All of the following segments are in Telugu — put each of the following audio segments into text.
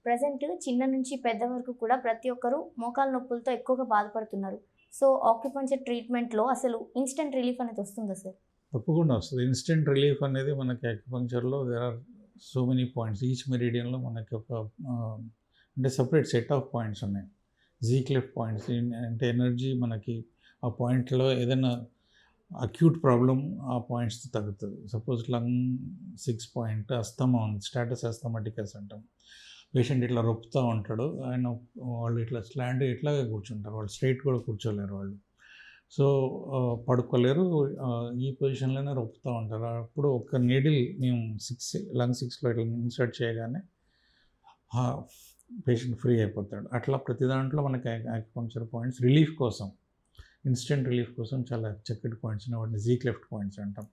ప్రెజెంట్ చిన్న నుంచి పెద్ద వరకు కూడా ప్రతి ఒక్కరు మోకాళ్ళ నొప్పులతో ఎక్కువగా బాధపడుతున్నారు. సో, ఆక్యుపంక్చర్ ట్రీట్మెంట్‌లో అసలు ఇన్‌స్టంట్ రిలీఫ్ అనేది వస్తుందా సార్? తప్పకుండా వస్తది. ఇన్‌స్టంట్ రిలీఫ్ అనేది మనకి అక్యుపంక్చర్‌లో there are so many points. Each మెరిడియన్‌లో మనకి ఒక ఆహ్, అంటే సెపరేట్ సెట్ ఆఫ్ పాయింట్స్ ఉన్నాయి. జీ క్లెఫ్ పాయింట్స్ అంటే ఎనర్జీ మనకి ఆ పాయింట్‌లో ఏదైనా అక్యూట్ ప్రాబ్లమ్ ఆ పాయింట్స్‌తో తగ్గుతది. సపోజ్ లంగ్ 6 పాయింట్ అస్తమా ఉంది. స్టాటస్ అస్తమాటికస్ అంటాం. పేషెంట్ ఇట్లా రొప్పుతా ఉంటాడు. వాళ్ళు ఇట్లా స్లాంట్ ఇట్లాగే కూర్చుంటారు. వాళ్ళు స్ట్రెయిట్ కూడా కూర్చోలేరు వాళ్ళు. సో, పడుకోలేరు. ఈ పొజిషన్‌లోనే రొప్పుతా ఉంటారు. అప్పుడు ఒక నీడిల్ మేము లంగ్ 6లో ఇట్లా ఇన్సర్ట్ చేయగానే ఆహ్, పేషెంట్ ఫ్రీ అయిపోతాడు. అట్లా ప్రతి దాంట్లో మనకి యాక్యుపంక్చర్ పాయింట్స్ రిలీఫ్ కోసం, ఇన్‌స్టంట్ రిలీఫ్ కోసం చాలా చక్కటి పాయింట్స్ ఉన్నాయి. వాటిని జీ క్లెఫ్ట్ పాయింట్స్ అంటాం.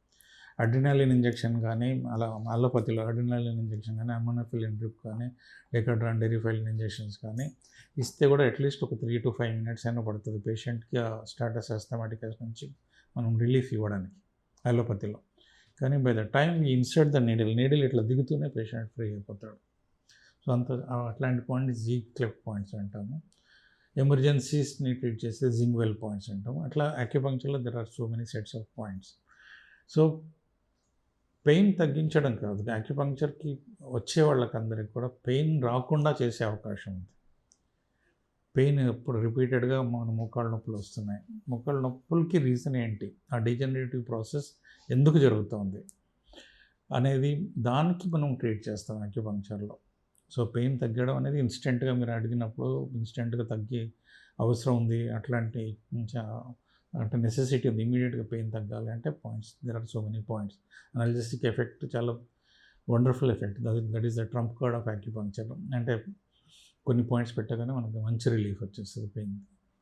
అడ్రినాలిన్ ఇంజెక్షన్ కానీ, అలా అలోపతిలో అడ్రినాలిన్ ఇంజెక్షన్ కానీ, అమోనోఫిలిన్ డ్రిప్ కానీ, డెకాడ్రాన్ డెరిఫైలిన్ ఇంజెక్షన్స్ కానీ ఇస్తే కూడా అట్లీస్ట్ ఒక 3 to 5 మినిట్స్ అయినా పడుతుంది పేషెంట్‌కి ఆ స్టాటస్ అస్తమాటికస్ నుంచి మనం రిలీఫ్ ఇవ్వడానికి అలోపతిలో. కానీ by the time we insert the needle ఇట్లా దిగుతూనే పేషెంట్ ఫ్రీ అయిపోతాడు. సో, అట్లాంటి పాయింట్స్ జీ క్లెఫ్ట్ పాయింట్స్ అంటాము. ఎమర్జెన్సీస్ని ట్రీట్ చేస్తే జింగ్వెల్ పాయింట్స్ అంటాము. అట్లా అక్యుపంక్చర్‌లో there are so many sets of points. So, pain తగ్గించడం కాదు, యాక్యుపంక్చర్‌కి వచ్చే వాళ్ళకందరికి కూడా పెయిన్ రాకుండా చేసే అవకాశం ఉంది. పెయిన్ ఇప్పుడు రిపీటెడ్‌గా మన మోకాళ్ళ నొప్పులు వస్తున్నాయి. మోకాళ్ళ నొప్పులకి రీజన్ ఏంటి? ఆ డీజనరేటివ్ ప్రాసెస్ ఎందుకు జరుగుతోంది అనేది దానికి మనం ట్రీట్ చేస్తాం అక్యుపంక్చర్‌లో. సో, పెయిన్ తగ్గడం అనేది ఇన్స్టెంట్‌గా మీరు అడిగినప్పుడు ఇన్స్టెంట్‌గా తగ్గే అవసరం ఉంది. అట్లాంటి చా అంటే నెసెసిటీ ఉంది. ఇమ్మీడియట్‌గా పెయిన్ తగ్గాలి అంటే points, there are so many points. Analgesic effect చాలా wonderful effect. That is the trump card of acupuncture. అంటే కొన్ని పాయింట్స్ పెట్టగానే మనకు మంచి రిలీఫ్ వచ్చేస్తుంది పెయిన్.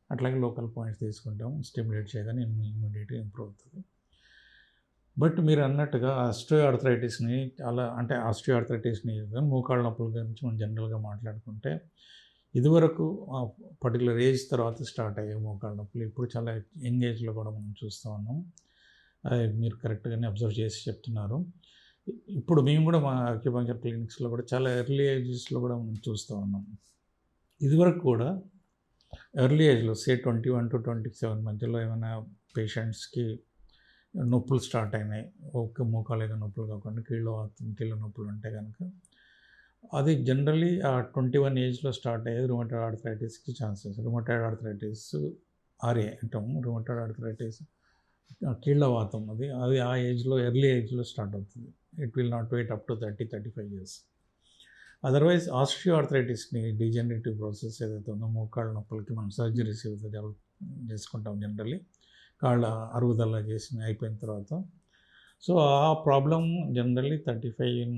అట్లాగే లోకల్ పాయింట్స్ తీసుకుంటాం, స్టిమ్యులేట్ చేయగానే ఇమ్మీడియట్‌గా ఇంప్రూవ్ అవుతుంది. బట్ మీరు అన్నట్టుగా ఆస్టియోఆర్థరైటిస్‌ని మోకాళ్ళ నొప్పుల గురించి మనం జనరల్‌గా మాట్లాడుకుంటే ఇదివరకు పర్టికులర్ ఏజ్ తర్వాత స్టార్ట్ అయ్యాయి మోకాళ్ళ నొప్పులు. ఇప్పుడు చాలా యంగ్ ఏజ్‌లో కూడా మనం చూస్తూ ఉన్నాం. మీరు కరెక్ట్‌గానే అబ్జర్వ్ చేసి చెప్తున్నారు. ఇప్పుడు మేము కూడా మా అక్యుపంక్చర్ క్లినిక్స్‌లో కూడా చాలా ఎర్లీ ఏజెస్‌లో కూడా మనం చూస్తూ ఉన్నాం. ఇదివరకు కూడా ఎర్లీ ఏజ్‌లో 21-27 మధ్యలో ఏమైనా పేషెంట్స్‌కి నొప్పులు స్టార్ట్ అయినాయి. ఒక మోకాళ్ళ నొప్పులు కాకుండా కీళ్ళ నొప్పులు ఉంటే కనుక అది జనరల్లీ 21 ఏజ్‌లో స్టార్ట్ అయ్యేది రుమటాయిడ్ ఆర్థరైటిస్‌కి ఛాన్సెస్. రుమటాయిడ్ ఆర్థరైటిస్ ఆర్ఏ అంటాము. రుమటాయిడ్ ఆర్థరైటిస్ కీళ్ళ వాతం అది ఆ ఏజ్‌లో ఎర్లీ ఏజ్‌లో స్టార్ట్ అవుతుంది. It will not wait up to 30-35 years. Otherwise ఆస్టియోఆర్థరైటిస్‌ని డీజనరేటివ్ ప్రాసెస్ ఏదైతే ఉందో మోకాళ్ళ నొప్పులకి మనం సర్జరీస్ చేసుకుంటాం జనరల్లీ. కాళ్ళ అరుగుదల అయిపోయిన తర్వాత. సో, ఆ problem generally 35 in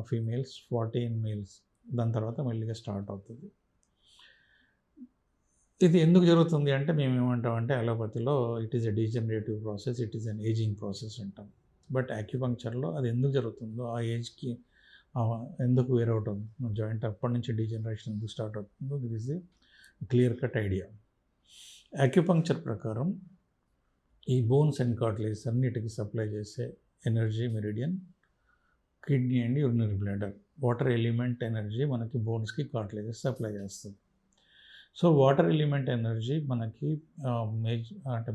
females, 40 in males. దాని తర్వాత మెల్లిగా స్టార్ట్ అవుతుంది. ఇది ఎందుకు జరుగుతుంది అంటే మేమేమంటామంటే అలోపతిలో it is a degenerative process, it is an aging process అంటాం. బట్ అక్యుపంక్చర్‌లో అది ఎందుకు జరుగుతుందో ఆ ఏజ్‌కి ఎందుకు వేర్ అవుట్ అవుతుందో జాయింట్ అప్పటి నుంచి డీజనరేషన్ ఎందుకు స్టార్ట్ అవుతుందో this is a clear cut idea. Acupuncture ప్రకారం ఈ బోన్స్ అండ్ కార్టిలేజ్ అన్నిటికి సప్లై చేసే energy meridian kidney and urinary bladder. Water element energy మనకి బోన్స్కి కార్టిలేజెస్ సప్లై చేస్తుంది. సో, వాటర్ ఎలిమెంట్ ఎనర్జీ మనకి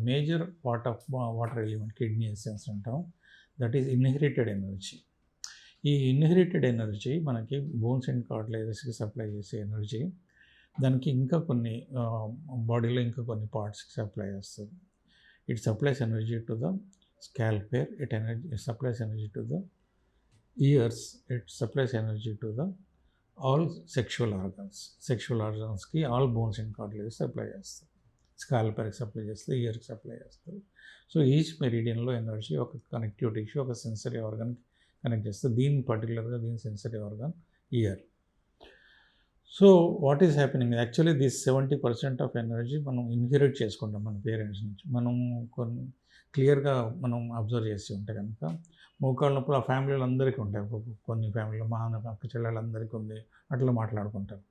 major part of water element kidney essence అంటాం. That is inherited energy. ఈ ఇన్హెరిటెడ్ ఎనర్జీ మనకి బోన్స్ అండ్ కార్టిలేజెస్కి సప్లై చేసే ఎనర్జీ దానికి ఇంకా కొన్ని బాడీలో ఇంకా కొన్ని పార్ట్స్కి సప్లై చేస్తుంది. It supplies energy to the scalp hair, it supplies energy to the ears, it supplies energy to the all sexual organs. Sexual organsకి all bones and cartilage supply చేస్తారు. స్కాల్ప్ హెయిర్కి సప్లై చేస్తుంది, ఇయర్కి సప్లై చేస్తుంది. సో, ఈచ్ మెరిడియన్లో ఎనర్జీ ఒక కనెక్టివ్ టిష్యూ, ఒక సెన్సరీ ఆర్గాన్కి కనెక్ట్ చేస్తుంది. దీని sensory organ ear. So, what is happening actually this 70% of energy మనం ఇన్హెరిట్ చేసుకుంటాం మన పేరెంట్స్ నుంచి. మనము కొన్ని క్లియర్గా మనం అబ్జర్వ్ చేసి ఉంటే కనుక మోకాళ్ళ నొప్పులు ఆ ఫ్యామిలీలో అందరికీ ఉంటాయి. కొన్ని ఫ్యామిలీలో మా అక్క చెల్లెళ్ళందరికీ ఉంది, అట్లా మాట్లాడుకుంటారు.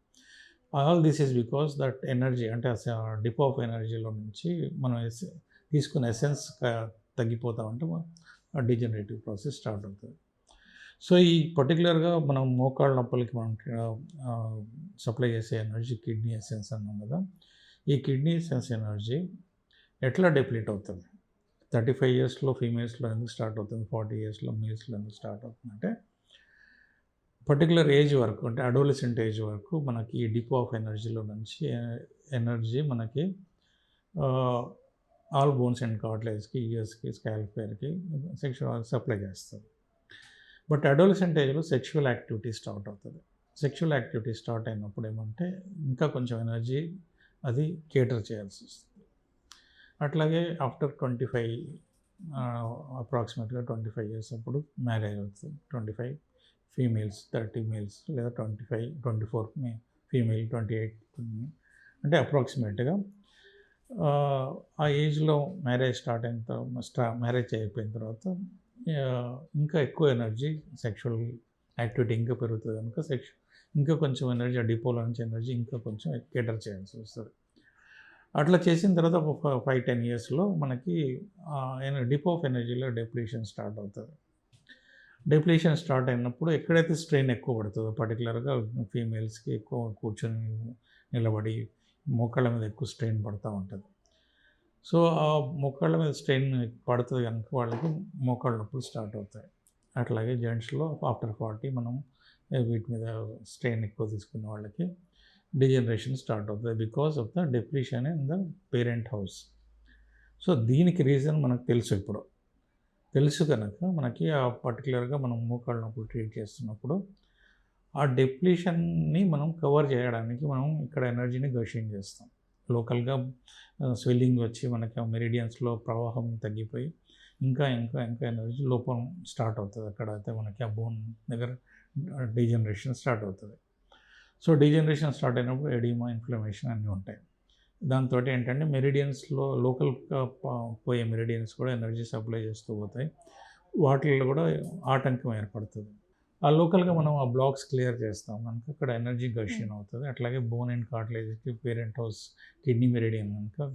All this is because that energy అంటే డిప్ ఆఫ్ ఎనర్జీలో నుంచి మనం తీసుకున్న ఎసెన్స్ తగ్గిపోతా ఉంటే డీజనరేటివ్ ప్రాసెస్ స్టార్ట్ అవుతుంది. సో ఈ పర్టికులర్గా మనం మోకాళ్ళ నొప్పులకి మనం సప్లై చేసే ఎనర్జీ కిడ్నీ ఎసెన్స్ అన్నాం కదా. ఈ కిడ్నీ ఎసెన్స్ ఎనర్జీ ఎట్లా డెప్లీట్ అవుతుంది? 35 ఇయర్స్లో ఫీమేల్స్లో ఎందుకు స్టార్ట్ అవుతుంది, 40 ఇయర్స్లో మేల్స్లో ఎందుకు స్టార్ట్ అవుతుంది అంటే, పర్టికులర్ ఏజ్ వరకు అంటే అడోలసెంట్ ఏజ్ వరకు మనకి ఈ డిపో ఆఫ్ ఎనర్జీలో నుంచి ఎనర్జీ మనకి ఆల్ బోన్స్ అండ్ కార్టిలేజ్కి, ఇయర్స్కి, స్కాల్పేర్కి సెక్షువల్ సప్లై చేస్తుంది. బట్ అడోలసెంట్ ఏజ్లో సెక్షువల్ యాక్టివిటీ స్టార్ట్ అవుతుంది. సెక్షువల్ యాక్టివిటీ స్టార్ట్ అయినప్పుడు ఏమంటే ఇంకా కొంచెం ఎనర్జీ అది కేటర్ చేయాల్సి వస్తుంది. అట్లాగే ఆఫ్టర్ 25 అప్రాక్సిమేట్గా 25 ఇయర్స్ అప్పుడు మ్యారేజ్ అవుతుంది. 25 ఫీమేల్స్, 30 మేల్స్, లేదా 25, 24 ఫీమేల్, 28 అంటే అప్రాక్సిమేట్గా ఆ ఏజ్లో మ్యారేజ్ స్టార్ట్ అయిన తర్వాత, మ్యారేజ్ అయిపోయిన తర్వాత ఇంకా ఎక్కువ ఎనర్జీ సెక్షువల్ యాక్టివిటీ ఇంకా పెరుగుతుంది కనుక ఇంకా కొంచెం ఎనర్జీ, ఆ డిపోలో నుంచి ఎనర్జీ ఇంకా కొంచెం కేటర్ చేయాల్సి వస్తుంది. అట్లా చేసిన తర్వాత ఒక 5-10 ఇయర్స్లో మనకి డిపో ఆఫ్ ఎనర్జీలో డెప్లీషన్ స్టార్ట్ అవుతుంది. డెప్లీషన్ స్టార్ట్ అయినప్పుడు ఎక్కడైతే స్ట్రెయిన్ ఎక్కువ పడుతుందో, పర్టికులర్గా ఫీమేల్స్కి ఎక్కువ కూర్చొని నిలబడి మోకాళ్ళ మీద ఎక్కువ స్ట్రెయిన్ పడుతూ ఉంటుంది. సో ఆ మోకాళ్ళ మీద స్ట్రెయిన్ పడుతుంది కనుక వాళ్ళకి మోకాళ్ళ నొప్పులు స్టార్ట్ అవుతాయి. అట్లాగే జెంట్స్లో ఆఫ్టర్ 40 మనం వీటి మీద స్ట్రెయిన్ ఎక్కువ తీసుకున్న వాళ్ళకి డిజనరేషన్ స్టార్ట్ అవుతుంది because of the డెప్లీషన్ in the parent house. So దీనికి రీజన్ మనకు తెలుసు కనుక మనకి ఆ పర్టికులర్గా మనం మోకాళ్ళ నొప్పులు ట్రీట్ చేస్తున్నప్పుడు ఆ డెప్లీషన్ని మనం కవర్ చేయడానికి మనం ఇక్కడ ఎనర్జీని గషింగ్ చేస్తాం. లోకల్గా స్వెల్లింగ్ వచ్చి మనకి మెరిడియన్స్లో ప్రవాహం తగ్గిపోయి ఇంకా ఎనర్జీ లోపం స్టార్ట్ అవుతుంది. అక్కడైతే మనకి ఆ బోన్ దగ్గర డీజనరేషన్ స్టార్ట్ అవుతుంది. సో డీజనరేషన్ స్టార్ట్ అయినప్పుడు ఎడిమా, ఇన్ఫ్లమేషన్ అన్నీ ఉంటాయి. దాంతో ఏంటంటే మెరిడియన్స్లో లోకల్గా పోయే మెరిడియన్స్ కూడా ఎనర్జీ సప్లై చేస్తూ పోతాయి. వాటిల్లో కూడా ఆటంకం ఏర్పడుతుంది. ఆ లోకల్గా మనం ఆ బ్లాక్స్ క్లియర్ చేస్తాం కనుక అక్కడ ఎనర్జీ గషన్ అవుతుంది. అట్లాగే బోన్ అండ్ కార్టిలేజ్కి పేరెంట్ హౌస్ కిడ్నీ మెరిడియన్ కనుక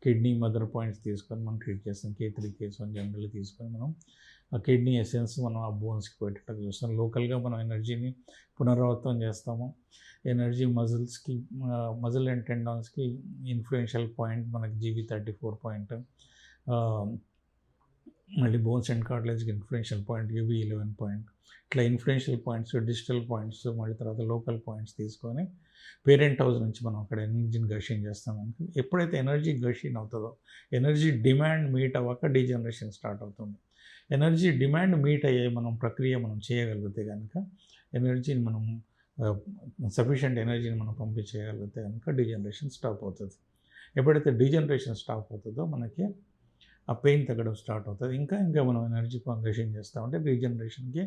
కిడ్నీ మదర్ పాయింట్స్ తీసుకొని మనం ట్రీట్ చేస్తాం. K3, K1 జనరల్ తీసుకొని మనం ఆ కిడ్నీ ఎసెన్స్ మనం ఆ బోన్స్కి పెట్టేటట్టు చూస్తాం. లోకల్గా మనం ఎనర్జీని పునరావృతం చేస్తాము. ఎనర్జీ మజిల్స్కి, మజిల్ అండ్ టెండాన్స్కి ఇన్ఫ్లుయెన్షియల్ పాయింట్ మనకి GB34 పాయింట్, మళ్ళీ బోన్స్ అండ్ కార్టిలేజ్కి ఇన్ఫ్లుయెన్షియల్ పాయింట్ UB11 పాయింట్. ఇట్లా ఇన్ఫ్లుయెన్షియల్ పాయింట్స్, డిజిటల్ పాయింట్స్, మళ్ళీ తర్వాత లోకల్ పాయింట్స్ తీసుకొని పేరెంట్ హౌస్ నుంచి మనం అక్కడ ఎనర్జీని గషింగ్ చేస్తాం. కనుక ఎప్పుడైతే ఎనర్జీ గషింగ్ అవుతుందో ఎనర్జీ డిమాండ్ మీట్ అవ్వక డీజనరేషన్ స్టార్ట్ అవుతుంది. ఎనర్జీ డిమాండ్ మీట్ అయ్యే మనం ప్రక్రియ మనం చేయగలిగితే కనుక ఎనర్జీని మనం సఫిషియెంట్ ఎనర్జీని మనం పంపించేయగలిగితే కనుక డీజనరేషన్ స్టాప్ అవుతుంది. ఎప్పుడైతే డీజనరేషన్ స్టాప్ అవుతుందో మనకి ఆ పెయిన్ తగ్గడం స్టార్ట్ అవుతుంది. ఇంకా మనం ఎనర్జీ గషింగ్ చేస్తామంటే రీజనరేషన్కి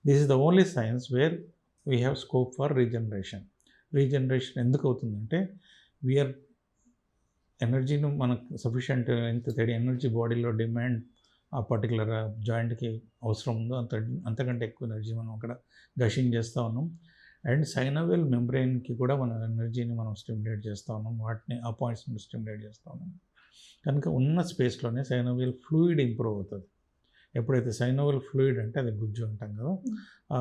this is the only science where we have scope for regeneration. Regeneration ఎందుకు అవుతుందంటే వీఆర్ ఎనర్జీని మనకు సఫిషియెంట్ ఎంత ఎనర్జీ బాడీలో డిమాండ్ ఆ పర్టికులర్ జాయింట్కి అవసరం ఉందో అంతకంటే ఎక్కువ ఎనర్జీ మనం అక్కడ గషింగ్ చేస్తూ ఉన్నాం. అండ్ సైనోవియల్ మెంబ్రెయిన్కి కూడా మన ఎనర్జీని మనం స్టిమ్యులేట్ చేస్తూ ఉన్నాం. వాటిని ఆ పాయింట్స్ని స్టిమ్యులేట్ చేస్తూ ఉన్నాం కనుక ఉన్న స్పేస్లోనే సైనోవియల్ ఫ్లూయిడ్ ఇంప్రూవ్ అవుతుంది. ఎప్పుడైతే సైనోవియల్ ఫ్లూయిడ్ అంటే అది గుజ్జు అంటాం కదా, ఆ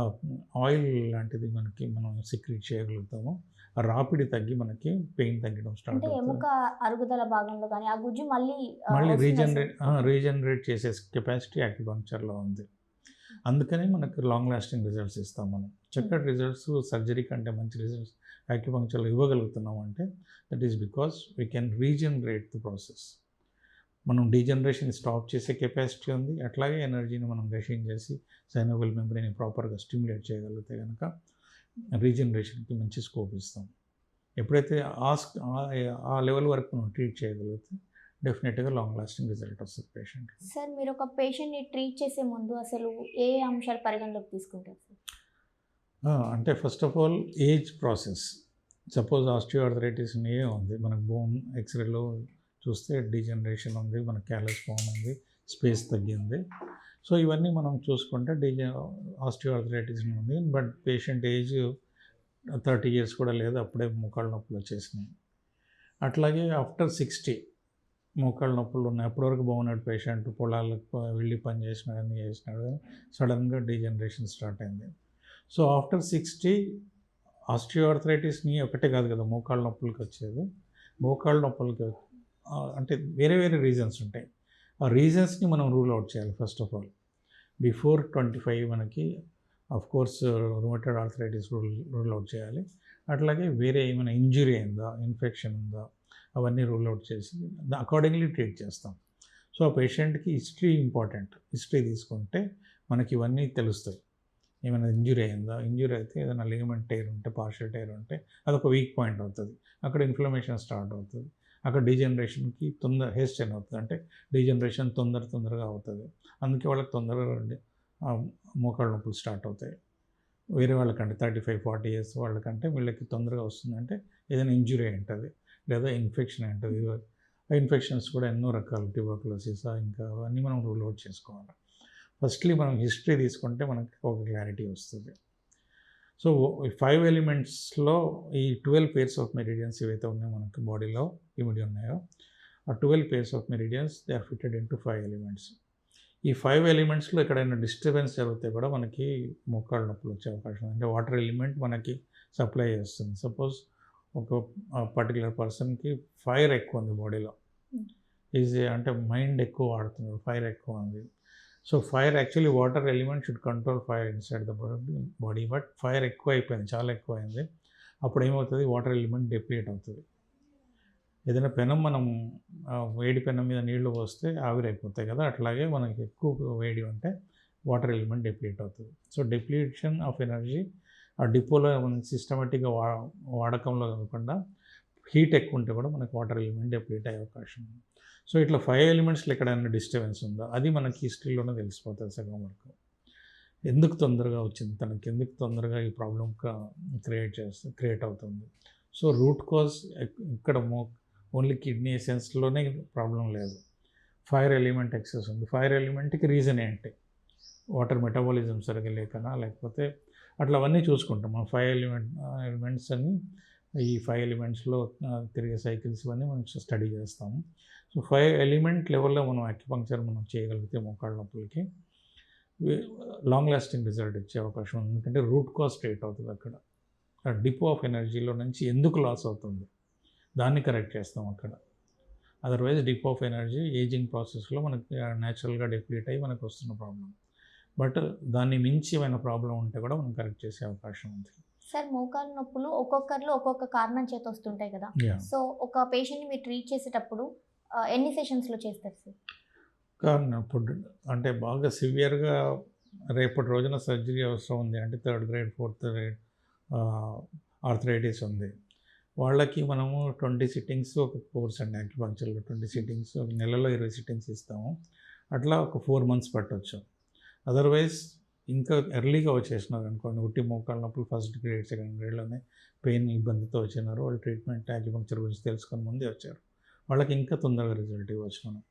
ఆయిల్ లాంటిది మనం సిక్రీట్ చేయగలుగుతాము. ఆ రాపిడి తగ్గి మనకి పెయిన్ తగ్గడం స్టార్ట్ అంటే అవుతుంది. ఎముక అరుగుదల భాగంలో కానీ ఆ గుజ్జు మళ్ళీ రీజనరేట్ చేసే కెపాసిటీ యాక్యుపంక్చర్లో ఉంది. అందుకని మనకు లాంగ్ లాస్టింగ్ రిజల్ట్స్ ఇస్తాం. మనం చక్కటి రిజల్ట్స్ సర్జరీ కంటే మంచి రిజల్ట్స్ యాక్యుపంక్చర్లో ఇవ్వగలుగుతున్నాం అంటే that is because we can regenerate the process. మనం డీజనరేషన్ స్టాప్ చేసే కెపాసిటీ ఉంది. అట్లాగే ఎనర్జీని మనం గషింగ్ చేసి సైనోవియల్ మెంబ్రెయిన్ ప్రాపర్గా స్టిమ్యులేట్ చేయగలిగితే కనుక రీజనరేషన్కి మంచి స్కోప్ ఇస్తాం. ఎప్పుడైతే ఆ లెవెల్ వరకు మనం ట్రీట్ చేయగలిగితే డెఫినెట్గా లాంగ్ లాస్టింగ్ రిజల్ట్ వస్తుంది పేషెంట్. సార్, మీరు ఒక పేషెంట్ని ట్రీట్ చేసే ముందు అసలు ఏ అంశాలు పరిగణలోకి తీసుకుంటారు సార్? అంటే first of all age process. Suppose osteoarthritis ఉంది, మనకు బోన్ ఎక్స్రేలో చూస్తే డీజనరేషన్ ఉంది, మనకు క్యాలస్ ఫామ్ ఉంది, స్పేస్ తగ్గింది. సో ఇవన్నీ మనం చూసుకుంటే ఆస్టియోఆర్థరైటిస్ ఉంది. బట్ పేషెంట్ ఏజ్ 30 ఇయర్స్ కూడా లేదు, అప్పుడే మోకాళ్ళ నొప్పులు వచ్చేసినాయి. అట్లాగే ఆఫ్టర్ 60 మోకాళ్ళ నొప్పులు ఉన్నాయి, అప్పటివరకు బాగున్నాడు పేషెంట్, పొలాలకు వెళ్ళి పని చేసినాడు, అన్నీ చేసినాడు, సడన్గా డీజనరేషన్ స్టార్ట్ అయింది. సో ఆఫ్టర్ 60 ఆస్టియోఆర్థరైటిస్ని ఒకటే కాదు కదా మోకాళ్ళ నొప్పులకి వచ్చేది. మోకాళ్ళ నొప్పులకి అంటే వేరే వేరే రీజన్స్ ఉంటాయి. ఆ రీజన్స్ని మనం రూల్ అవుట్ చేయాలి. ఫస్ట్ ఆఫ్ ఆల్ బిఫోర్ 25 మనకి course rheumatoid arthritis rule out చేయాలి. అట్లాగే వేరే ఏమైనా ఇంజురీ అయిందా, ఇన్ఫెక్షన్ ఉందా, అవన్నీ రూల్ అవుట్ చేసి అకార్డింగ్లీ ట్రీట్ చేస్తాం. సో ఆ పేషెంట్కి హిస్టరీ ఇంపార్టెంట్. హిస్టరీ తీసుకుంటే మనకి ఇవన్నీ తెలుస్తాయి. ఏమైనా ఇంజురీ అయిందా, ఇంజురీ అయితే ఏదైనా లిగమెంట్ టైర్ ఉంటే, పార్షియల్ టైర్ ఉంటే అదొక వీక్ పాయింట్ అవుతుంది. అక్కడ ఇన్ఫ్లమేషన్ స్టార్ట్ అవుతుంది. అక్కడ డీజనరేషన్కి హేస్టెన్ అవుతుంది, అంటే డీజనరేషన్ తొందరగా అవుతుంది. అందుకే వాళ్ళకి తొందరగా మోకాళ్ళ నొప్పులు స్టార్ట్ అవుతాయి. వేరే వాళ్ళకంటే 35-40 ఇయర్స్ వాళ్ళకంటే వీళ్ళకి తొందరగా వస్తుందంటే ఏదైనా ఇంజురీ ఉంటుంది, లేదా ఇన్ఫెక్షన్ ఉంటుంది. ఆ ఇన్ఫెక్షన్స్ కూడా ఎన్నో రకాలు, ట్యూబర్కులోసిస్ ఇంకా అవన్నీ మనం రూల్ అవుట్ చేసుకోవాలి. ఫస్ట్లీ మనం హిస్టరీ తీసుకుంటే మనకి ఒక క్లారిటీ వస్తుంది. సో 5 ఎలిమెంట్స్లో ఈ 12 పేర్స్ ఆఫ్ మెరిడియన్స్ ఏవైతే ఉన్నాయో మనకి బాడీలో ఇమిడి ఉన్నాయో, ఆ 12 pairs of meridians they are fitted into 5 elements. ఈ 5 ఎలిమెంట్స్లో ఎక్కడైనా డిస్టర్బెన్స్ జరిగితే కూడా మనకి మోకాళ్ళ నొప్పులు వచ్చే అవకాశం ఉంది. అంటే వాటర్ ఎలిమెంట్ మనకి సప్లై చేస్తుంది. సపోజ్ ఒక పర్టికులర్ పర్సన్కి ఫైర్ ఎక్కువ ఉంది బాడీలో, అంటే మైండ్ ఎక్కువ వాడుతున్నారు, ఫైర్ ఎక్కువ ఉంది. So fire actually water element should control fire inside the body, but fire ఎక్కువ అయిపోయింది, చాలా ఎక్కువ అయింది. అప్పుడు ఏమవుతుంది, వాటర్ ఎలిమెంట్ డిప్లీట్ అవుతుంది. ఏదైనా పెనం మనం వేడి పెనం మీద నీళ్లు పోస్తే ఆవిరైపోతాయి కదా, అట్లాగే మనకి ఎక్కువ వేడి ఉంటే వాటర్ ఎలిమెంట్ డిప్లీట్ అవుతుంది. సో డిప్లీషన్ ఆఫ్ ఎనర్జీ ఆ డిపోలో మనం సిస్టమేటిక్గా వాడకంలో కాకుండా హీట్ ఎక్కువ ఉంటే కూడా మనకి వాటర్ ఎలిమెంట్ డిప్లీట్ అయ్యే అవకాశం ఉంది. సో ఇట్లా 5 ఎలిమెంట్స్లో ఎక్కడైనా డిస్టర్బెన్స్ ఉందో అది మనకి హిస్టరీలోనే తెలిసిపోతుంది సగం వరకు. ఎందుకు తొందరగా వచ్చింది, తనకి ఎందుకు తొందరగా ఈ ప్రాబ్లం క్రియేట్ అవుతుంది. సో రూట్ కాజ్ ఇక్కడ ఓన్లీ కిడ్నీ ఎసెన్స్లోనే ప్రాబ్లం లేదు, ఫైర్ ఎలిమెంట్ ఎక్సెస్ ఉంది. ఫైర్ ఎలిమెంట్కి రీజన్ ఏంటి, వాటర్ మెటబాలిజం సరిగ్గా లేకనా, లేకపోతే అట్లా అవన్నీ చూసుకుంటాం మనం. 5 ఎలిమెంట్స్ అని ఈ 5 ఎలిమెంట్స్లో తిరిగే సైకిల్స్ ఇవన్నీ మనం స్టడీ చేస్తాము. సో 5 ఎలిమెంట్ లెవెల్లో మనం అక్యుపంక్చర్ మనం చేయగలిగితే మోకాళ్ళ నొప్పులకి లాంగ్ లాస్టింగ్ రిజల్ట్ ఇచ్చే అవకాశం ఉంది. ఎందుకంటే రూట్ కాజ్ స్ట్రేట్ అవుతుంది. అక్కడ ఆ డిపో ఆఫ్ ఎనర్జీలో నుంచి ఎందుకు లాస్ అవుతుంది దాన్ని కరెక్ట్ చేస్తాం అక్కడ. Otherwise depot of energy ageing ప్రాసెస్లో మనకి న్యాచురల్గా డిప్లీట్ అయ్యి మనకు వస్తున్న ప్రాబ్లం. బట్ దాన్ని మించి ఏమైనా ప్రాబ్లం ఉంటే కూడా మనం కరెక్ట్ చేసే అవకాశం ఉంది. సార్ మోకాళ్ళ నొప్పులు ఒక్కొక్కరిలో ఒక్కొక్క కారణం చేత వస్తుంటాయి కదా, సో ఒక పేషెంట్ని మీరు ట్రీట్ చేసేటప్పుడు ఎన్ని సెషన్స్లో చేస్తారు సార్? కారణం ఇప్పుడు అంటే బాగా సివియర్గా రేపటి రోజున సర్జరీ అవసరం ఉంది అంటే 3rd grade 4th grade arthritis ఉంది, వాళ్ళకి మనము 20 సిట్టింగ్స్ ఒక కోర్స్ అండి అక్యుపంక్చర్లో. 20 సిట్టింగ్స్ ఒక నెలలో 20 సిట్టింగ్స్ ఇస్తాము. అట్లా ఒక 4 months పట్టవచ్చు. అదర్వైజ్ ఇంకా ఎర్లీగా వచ్చేసినారు అనుకోండి, ఉట్టి మోకాళ్ళ నొప్పులు 1st grade 2nd gradeలోనే పెయిన్ ఇబ్బందితో వచ్చినారు, వాళ్ళు ట్రీట్మెంట్ అక్యుపంక్చర్ గురించి తెలుసుకొని ముందే వచ్చారు, వాళ్ళకి ఇంకా తొందరగా రిజల్ట్ ఇవ్వచ్చు మనం.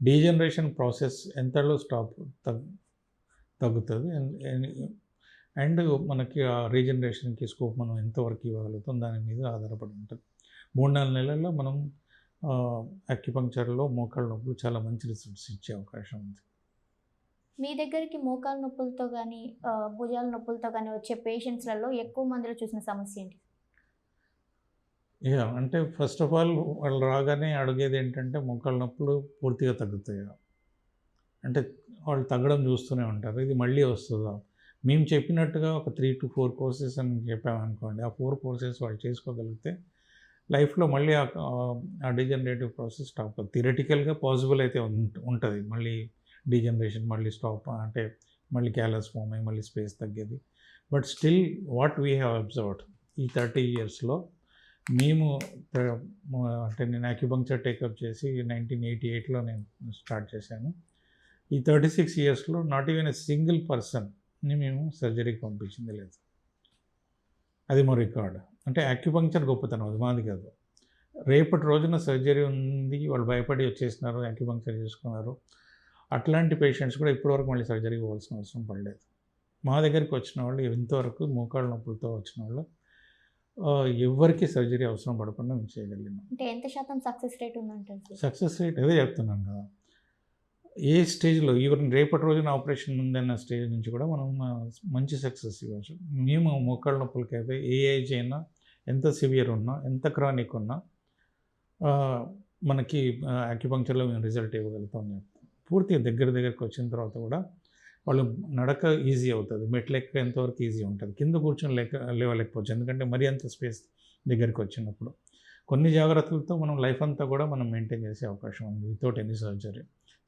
డీజనరేషన్ ప్రాసెస్ ఎంతలో తగ్గుతుంది అండ్ మనకి ఆ రీజనరేషన్కి స్కోప్ మనం ఎంతవరకు ఇవ్వగలుగుతాం దాని మీద ఆధారపడి ఉంటుంది. 3-4 నెలల్లో మనం అక్యుపంక్చర్లో మోకాళ్ళ నొప్పులు చాలా మంచి రిజల్ట్స్ ఇచ్చే అవకాశం ఉంది. మీ దగ్గరికి మోకాళ్ళ నొప్పులతో కానీ భుజాల నొప్పులతో కానీ వచ్చే పేషెంట్స్లలో ఎక్కువ మందిలో చూసిన సమస్య ఏంటి? అంటే ఫస్ట్ ఆఫ్ ఆల్ వాళ్ళు రాగానే అడిగేది ఏంటంటే మోకాళ్ళ నొప్పులు పూర్తిగా తగ్గుతాయి, అంటే వాళ్ళు తగ్గడం చూస్తూనే ఉంటారు, ఇది మళ్ళీ వస్తుందా. మేము చెప్పినట్టుగా ఒక 3 to 4 కోర్సెస్ అని చెప్పామనుకోండి, ఆ 4 కోర్సెస్ వాళ్ళు చేసుకోగలిగితే లైఫ్లో మళ్ళీ ఆ డీజనరేటివ్ ప్రాసెస్ స్టాప్ అవుతుంది. థియరిటికల్గా పాసిబుల్ అయితే ఉంటుంది, మళ్ళీ డీజనరేషన్ మళ్ళీ స్టాప్, అంటే మళ్ళీ క్యాలస్ ఫామ్ అయ్యి మళ్ళీ స్పేస్ తగ్గేది. But still what we have observed ఈ 30 yearsలో మేము అంటే నేను అక్యుపంక్చర్ టేకప్ చేసి 1988లో నేను స్టార్ట్ చేశాను. ఈ 36 yearsలో నాట్ ఈవెన్ ఎ సింగిల్ పర్సన్ని మేము సర్జరీకి పంపించింది లేదు. అది మా రికార్డ్. అంటే అక్యుపంక్చర్ గొప్పతనం, అది మాది కాదు. రేపటి రోజున సర్జరీ ఉంది, వాళ్ళు భయపడి వచ్చేసినారు, అక్యుపంక్చర్ చేసుకున్నారు, అట్లాంటి పేషెంట్స్ కూడా ఇప్పటివరకు మళ్ళీ సర్జరీకి పోవాల్సిన అవసరం పడలేదు. మా దగ్గరికి వచ్చిన వాళ్ళు ఇంతవరకు మోకాళ్ళ నొప్పులతో వచ్చిన వాళ్ళు ఎవ్వరికీ సర్జరీ అవసరం పడకుండా మేము చేయగలిగినాం. అంటే ఎంత శాతం సక్సెస్ రేట్ ఉందంటారు సార్? సక్సెస్ రేట్ అదే చెప్తున్నాను కదా! ఏ స్టేజ్‌లో ఈవెన్ రేపటి రోజున ఆపరేషన్ ఉందన్న స్టేజ్ నుంచి కూడా మనం మంచి సక్సెస్ ఇవ్వచ్చు. మేము మోకాళ్ళ నొప్పులకైతే ఏ ఏజ్ అయినా, ఎంత సివియర్ ఉన్నా, ఎంత క్రానిక్ ఉన్నా మనకి యాక్యుపంక్చర్‌లో మేము రిజల్ట్ ఇవ్వగలుగుతాం అని చెప్తాం. పూర్తిగా దగ్గరికి వచ్చిన తర్వాత కూడా వాళ్ళు నడక ఈజీ అవుతుంది. మెట్లెక్కేంతవరకు ఈజీ ఉంటుంది. కింద కూర్చొని లేవలేకపోవచ్చు. ఎందుకంటే మరీ అంత స్పేస్ దగ్గరికి వచ్చినప్పుడు. కొన్ని జాగ్రత్తలతో మనం లైఫ్ అంతా కూడా మనం మెయింటైన్ చేసే అవకాశం ఉంది without any surgery.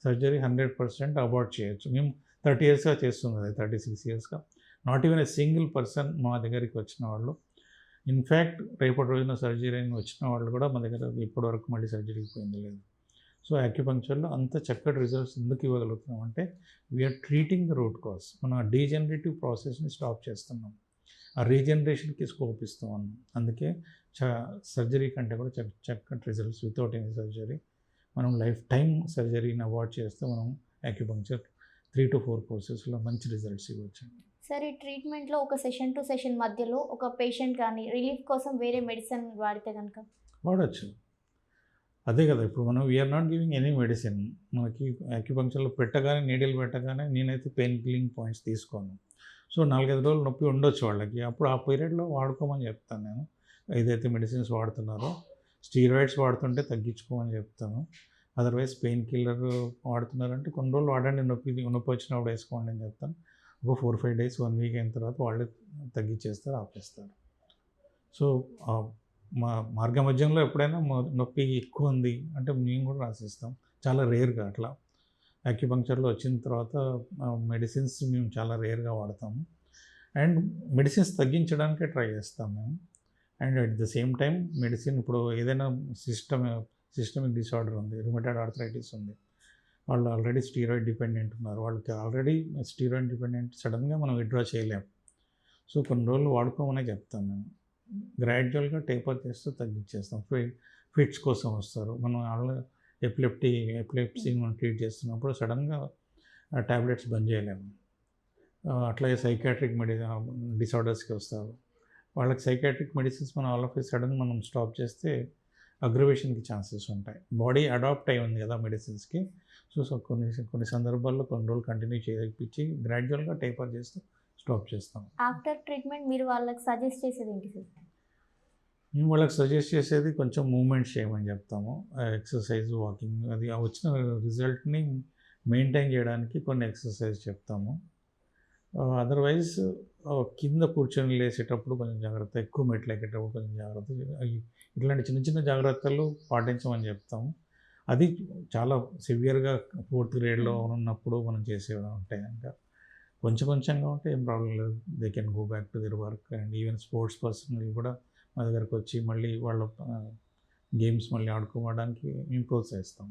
Surgery 100% abort చేయొచ్చు. మేము 30 ఇయర్స్‌గా చేస్తుంది అది, 36 ఇయర్స్‌గా. Not even a single person మా దగ్గరికి వచ్చిన వాళ్ళు, ఇన్‌ఫ్యాక్ట్ రేపటి రోజున సర్జరీ అని వచ్చిన వాళ్ళు కూడా మా దగ్గర ఇప్పటివరకు మళ్ళీ సర్జరీకి పోయింది లేదు. సో యాక్యుపంక్చర్లో అంత చక్కటి రిజల్ట్స్ ఎందుకు ఇవ్వగలుగుతున్నాం అంటే we are treating the root cause. మనం ఆ డీజనరేటివ్ ప్రాసెస్ని స్టాప్ చేస్తున్నాం, ఆ రీజనరేషన్కి స్కోప్ ఇస్తాం అన్నాం. అందుకే సర్జరీ కంటే కూడా చక్కటి రిజల్ట్స్ వితౌట్ ఎనీ సర్జరీ. మనం లైఫ్ టైం సర్జరీని అవాయిడ్ చేస్తే మనం యాక్యుపంక్చర్ 3 to 4 కోర్సెస్లో మంచి రిజల్ట్స్ ఇవ్వచ్చు. సార్ ఈ ట్రీట్మెంట్లో ఒక సెషన్ టు సెషన్ మధ్యలో ఒక పేషెంట్ కానీ రిలీఫ్ కోసం వేరే మెడిసిన్ వాడితే కనుక వాడచ్చు. అదే కదా, ఇప్పుడు మనం we are not giving any medicine. మనకి యాక్యుపంక్చర్లో పెట్టగానే, నీడిల్ పెట్టగానే నేనైతే పెయిన్ కిల్లింగ్ పాయింట్స్ తీసుకోను. సో 4-5 రోజులు నొప్పి ఉండొచ్చు వాళ్ళకి, అప్పుడు ఆ పీరియడ్లో వాడుకోమని చెప్తాను నేను. ఏదైతే మెడిసిన్స్ వాడుతున్నారో స్టీరాయిడ్స్ వాడుతుంటే తగ్గించుకోమని చెప్తాను. అదర్వైజ్ పెయిన్ కిల్లర్ వాడుతున్నారంటే కొన్ని రోజులు వాడండి, నొప్పి వచ్చినప్పుడు వేసుకోండి అని చెప్తాను. ఒక 4-5 days 1 week అయిన తర్వాత వాళ్ళే తగ్గించేస్తారు, ఆపేస్తారు. సో మార్గ మధ్యంలో ఎప్పుడైనా నొప్పి ఎక్కువ ఉంది అంటే మేము కూడా రాసిస్తాం. చాలా రేర్గా అట్లా యాక్యుపంక్చర్లో వచ్చిన తర్వాత మెడిసిన్స్ మేము చాలా రేర్గా వాడతాము. అండ్ మెడిసిన్స్ తగ్గించడానికే ట్రై చేస్తాం మేము. And at the same time medicine ఇప్పుడు ఏదైనా సిస్టమిక్ డిసార్డర్ ఉంది, రుమటాయిడ్ ఆర్థరైటిస్ ఉంది, వాళ్ళు ఆల్రెడీ స్టీరాయిడ్ డిపెండెంట్ ఉన్నారు, వాళ్ళకి ఆల్రెడీ స్టీరాయిడ్ డిపెండెంట్ సడన్గా మనం విత్డ్రా చేయలేము. సో కొన్ని రోజులు వాడుకోమనే చెప్తాం మేము. గ్రాడ్యువల్గా టేపర్ చేస్తూ తగ్గించేస్తాం. ఫిట్స్ కోసం వస్తారు, మనం ఎపిలెప్సీ మనం ట్రీట్ చేస్తున్నప్పుడు సడన్గా ట్యాబ్లెట్స్ బంద్ చేయలేము. అట్లాగే సైకాట్రిక్ డిసార్డర్స్కి వస్తారు, వాళ్ళకి సైకాట్రిక్ మెడిసిన్స్ మనం ఆల్ ఆఫ్ ఏ సడన్ మనం స్టాప్ చేస్తే అగ్రవేషన్కి ఛాన్సెస్ ఉంటాయి. బాడీ అడాప్ట్ అయి ఉంది కదా మెడిసిన్స్కి. సో కొన్ని సందర్భాల్లో కొన్ని రోజులు కంటిన్యూ చేయించి గ్రాడ్యువల్గా టేపర్ చేస్తూ స్టాప్ చేస్తాం. ఆఫ్టర్ ట్రీట్మెంట్ మీరు వాళ్ళకి సజెస్ట్ చేసేది ఏంటి సార్? మేము వాళ్ళకి సజెస్ట్ చేసేది కొంచెం మూమెంట్స్ చేయమని చెప్తాము, ఎక్సర్సైజ్, వాకింగ్. అది వచ్చిన రిజల్ట్ని మెయింటైన్ చేయడానికి కొన్ని ఎక్సర్సైజ్ చెప్తాము. అదర్వైజ్ కింద కూర్చొని లేసేటప్పుడు కొంచెం జాగ్రత్త, ఎక్కువ మెట్లు ఎక్కేటప్పుడు కొంచెం జాగ్రత్త, ఇట్లాంటి చిన్న చిన్న జాగ్రత్తలు పాటించమని చెప్తాము. అది చాలా సివియర్గా 4th grade ఉన్నప్పుడు మనం చేసేవి ఉంటాయి కనుక కొంచెంగా ఉంటే ఏం ప్రాబ్లం లేదు. They can go back to their work. And even sports personal కూడా మా దగ్గరకు వచ్చి మళ్ళీ వాళ్ళ గేమ్స్ మళ్ళీ ఆడుకోవడానికి మేము ప్రోత్సహిస్తాం.